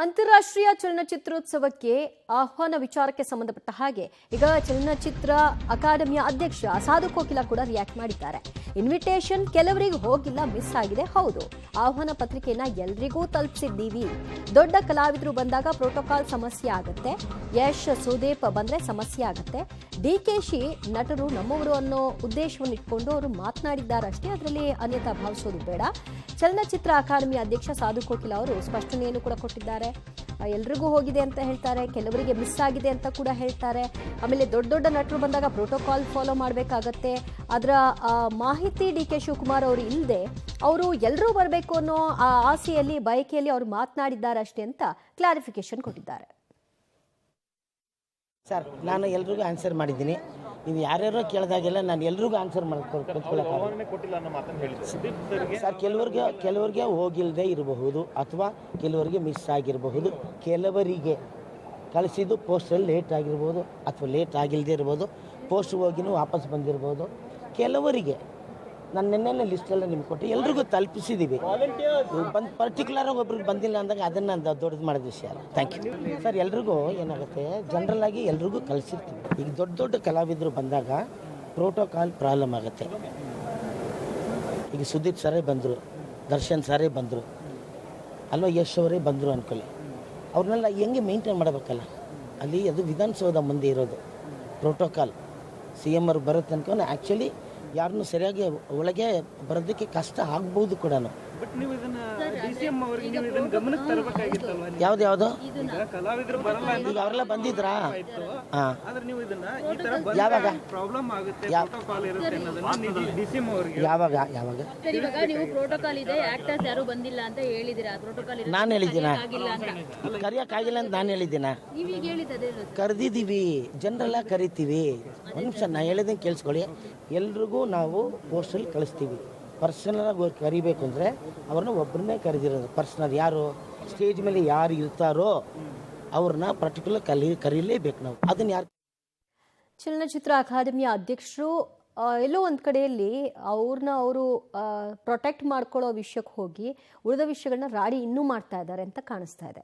ಅಂತಾರಾಷ್ಟ್ರೀಯ ಚಲನಚಿತ್ರೋತ್ಸವಕ್ಕೆ ಆಹ್ವಾನ ವಿಚಾರಕ್ಕೆ ಸಂಬಂಧಪಟ್ಟ ಹಾಗೆ ಈಗ ಚಲನಚಿತ್ರ ಅಕಾಡೆಮಿಯ ಅಧ್ಯಕ್ಷ ಸಾಧು ಕೋಕಿಲ ಕೂಡ ರಿಯಾಕ್ಟ್ ಮಾಡಿದ್ದಾರೆ. ಇನ್ವಿಟೇಷನ್ ಕೆಲವರಿಗೆ ಹೋಗಿಲ್ಲ, ಮಿಸ್ ಆಗಿದೆ. ಹೌದು, ಆಹ್ವಾನ ಪತ್ರಿಕೆಯನ್ನ ಎಲ್ರಿಗೂ ತಲುಪಿಸಿದ್ದೀವಿ. ದೊಡ್ಡ ಕಲಾವಿದರು ಬಂದಾಗ ಪ್ರೋಟೋಕಾಲ್ ಸಮಸ್ಯೆ ಆಗುತ್ತೆ. ಯಶ್ ಸುದೀಪ್ ಬಂದ್ರೆ ಸಮಸ್ಯೆ ಆಗುತ್ತೆ. ಡಿಕೆಶಿ ನಟರು ನಮ್ಮವರು ಅನ್ನೋ ಉದ್ದೇಶವನ್ನು ಇಟ್ಕೊಂಡು ಅವರು ಮಾತನಾಡಿದ್ದಾರಷ್ಟೇ, ಅದರಲ್ಲಿ ಅನ್ಯತಾ ಭಾವಿಸೋದು ಬೇಡ. ಚಲನಚಿತ್ರ ಅಕಾಡೆಮಿ ಅಧ್ಯಕ್ಷ ಸಾಧು ಕೋಕಿಲ ಅವರು ಸ್ಪಷ್ಟನೆಯನ್ನು ಕೂಡ ಕೊಟ್ಟಿದ್ದಾರೆ. ಎಲ್ರಿಗೂ ಹೋಗಿದೆ ಅಂತ ಹೇಳ್ತಾರೆ, ಕೆಲವರಿಗೆ ಮಿಸ್ ಆಗಿದೆ ಅಂತ ಕೂಡ ಹೇಳ್ತಾರೆ. ಆಮೇಲೆ ದೊಡ್ಡ ದೊಡ್ಡ ನಟರು ಬಂದಾಗ ಪ್ರೋಟೋಕಾಲ್ ಫಾಲೋ ಮಾಡಬೇಕಾಗತ್ತೆ. ಅದರ ಮಾಹಿತಿ ಡಿ.ಕೆ. ಶಿವಕುಮಾರ್ ಅವರು ಇಲ್ಲದೆ ಅವರು ಎಲ್ಲರೂ ಬರಬೇಕು ಅನ್ನೋ ಆ ಆಸೆಯಲ್ಲಿ ಬಯಕೆಯಲ್ಲಿ ಅವರು ಮಾತನಾಡಿದ್ದಾರೆ ಅಷ್ಟೇ ಅಂತ ಕ್ಲಾರಿಫಿಕೇಶನ್ ಕೊಟ್ಟಿದ್ದಾರೆ. ಸರ್, ನಾನು ಎಲ್ರಿಗೂ ಆನ್ಸರ್ ಮಾಡಿದ್ದೀನಿ. ನೀವು ಯಾರ್ಯಾರೋ ಕೇಳಿದಾಗೆಲ್ಲ ನಾನು ಎಲ್ರಿಗೂ ಆನ್ಸರ್ ಸರ್, ಕೆಲವರಿಗೆ ಹೋಗಿಲ್ಲದೆ ಇರಬಹುದು ಅಥವಾ ಕೆಲವರಿಗೆ ಮಿಸ್ ಆಗಿರಬಹುದು. ಕೆಲವರಿಗೆ ಕಳಿಸಿದ್ದು ಪೋಸ್ಟಲ್ಲಿ ಲೇಟ್ ಆಗಿರ್ಬೋದು ಅಥವಾ ಲೇಟ್ ಆಗಿಲ್ಲದೆ ಇರ್ಬೋದು. ಪೋಸ್ಟ್ ಹೋಗಿನೂ ವಾಪಸ್ ಬಂದಿರ್ಬೋದು. ಕೆಲವರಿಗೆ ನಾನು ನಿನ್ನೆ ಲಿಸ್ಟೆಲ್ಲ ನಿಮ್ಗೆ ಕೊಟ್ಟು ಎಲ್ರಿಗೂ ತಲುಪಿಸಿದ್ದೀವಿ. ಪರ್ಟಿಕ್ಯುಲರ್ ಒಬ್ರಿಗೆ ಬಂದಿಲ್ಲ ಅಂದಾಗ ಅದನ್ನು ದೊಡ್ಡದು ಮಾಡಿದ ವಿಷಯ ಅಲ್ಲ. Thank you sir. ಎಲ್ರಿಗೂ ಏನಾಗುತ್ತೆ, ಜನರಲ್ ಆಗಿ ಎಲ್ರಿಗೂ ಕಳಿಸಿರ್ತೀವಿ. ಈಗ ದೊಡ್ಡ ದೊಡ್ಡ ಕಲಾವಿದರು ಬಂದಾಗ ಪ್ರೋಟೋಕಾಲ್ ಪ್ರಾಬ್ಲಮ್ ಆಗುತ್ತೆ. ಈಗ ಸುದೀಪ್ ಸರೇ ಬಂದರು, ದರ್ಶನ್ ಸರೇ ಬಂದರು, ಅಲ್ವಾ, ಯಶ್ ಅವರೇ ಬಂದರು ಅಂದ್ಕೊಳ್ಳಿ. ಅವ್ರನ್ನೆಲ್ಲ ಹೆಂಗೆ ಮೇಂಟೈನ್ ಮಾಡಬೇಕಲ್ಲ. ಅಲ್ಲಿ ಅದು ವಿಧಾನಸೌಧ ಮುಂದೆ ಇರೋದು ಪ್ರೋಟೋಕಾಲ್. CM ಅವ್ರು ಬರೋ ತನಕ ಆ್ಯಕ್ಚುಲಿ ಯಾರನ್ನು ಸರಿಯಾಗಿ ಒಳಗೆ ಬರೋದಕ್ಕೆ ಕಷ್ಟ ಆಗ್ಬೋದು ಕೂಡ. ಯಾವ್ದು ಈಗ ಅವರೆಲ್ಲ ಬಂದಿದ್ರಾ? ಯಾವಾಗ ನಾನು ಹೇಳಿದ್ದೀನ? ಕರಿಯಕ್ಕಾಗಿಲ್ಲ ಅಂತ ನಾನು ಹೇಳಿದ್ದೀನ? ಕರೆದಿದ್ದೀವಿ, ಜನರೆಲ್ಲ ಕರಿತೀವಿ. ಒಂದು ನಿಮಿಷ ನಾ ಹೇಳಿದಂಗೆ ಕೇಳಿಸ್ಕೊಳ್ಳಿ. ಎಲ್ರಿಗೂ ನಾವು ಪೋಸ್ಟಲ್ಲಿ ಕಳಿಸ್ತೀವಿ. ಪರ್ಸನಲ್ ಆಗಿ ಅವ್ರು ಕರಿಬೇಕು ಅಂದರೆ ಅವ್ರನ್ನ ಒಬ್ಬರನ್ನೇ ಕರೆದಿರೋದು. ಪರ್ಸನಲ್ ಯಾರು ಸ್ಟೇಜ್ ಮೇಲೆ ಯಾರು ಇರ್ತಾರೋ ಅವ್ರನ್ನ ಪರ್ಟಿಕ್ಯುಲರ್ ಕರೀಲೇಬೇಕು ನಾವು. ಅದನ್ನ ಯಾರು ಚಲನಚಿತ್ರ ಅಕಾಡೆಮಿಯ ಅಧ್ಯಕ್ಷರು ಎಲ್ಲೋ ಒಂದು ಕಡೆಯಲ್ಲಿ ಅವ್ರನ್ನ ಅವರು ಪ್ರೊಟೆಕ್ಟ್ ಮಾಡ್ಕೊಳ್ಳೋ ವಿಷಯಕ್ಕೆ ಹೋಗಿ ಉಳಿದ ವಿಷಯಗಳನ್ನ ರಾಡಿ ಇನ್ನೂ ಮಾಡ್ತಾ ಇದ್ದಾರೆ ಅಂತ ಕಾಣಿಸ್ತಾ ಇದೆ.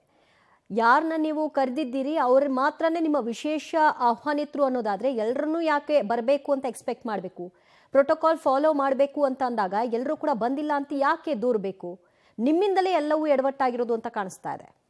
ಯಾರನ್ನ ನೀವು ಕರೆದಿದ್ದೀರಿ ಅವ್ರ ಮಾತ್ರನೇ ನಿಮ್ಮ ವಿಶೇಷ ಆಹ್ವಾನಿತರು ಅನ್ನೋದಾದರೆ ಎಲ್ಲರನ್ನೂ ಯಾಕೆ ಬರಬೇಕು ಅಂತ ಎಕ್ಸ್ಪೆಕ್ಟ್ ಮಾಡಬೇಕು? ಪ್ರೋಟೋಕಾಲ್ ಫಾಲೋ ಮಾಡಬೇಕು ಅಂತ ಅಂದಾಗ ಎಲ್ಲರೂ ಕೂಡ ಬಂದಿಲ್ಲ ಅಂತ ಯಾಕೆ ದೂರಬೇಕು? ನಿಮ್ಮಿಂದಲೇ ಎಲ್ಲವೂ ಎಡವಟ್ಟಾಗಿರೋದು ಅಂತ ಕಾಣಿಸ್ತಾ ಇದೆ.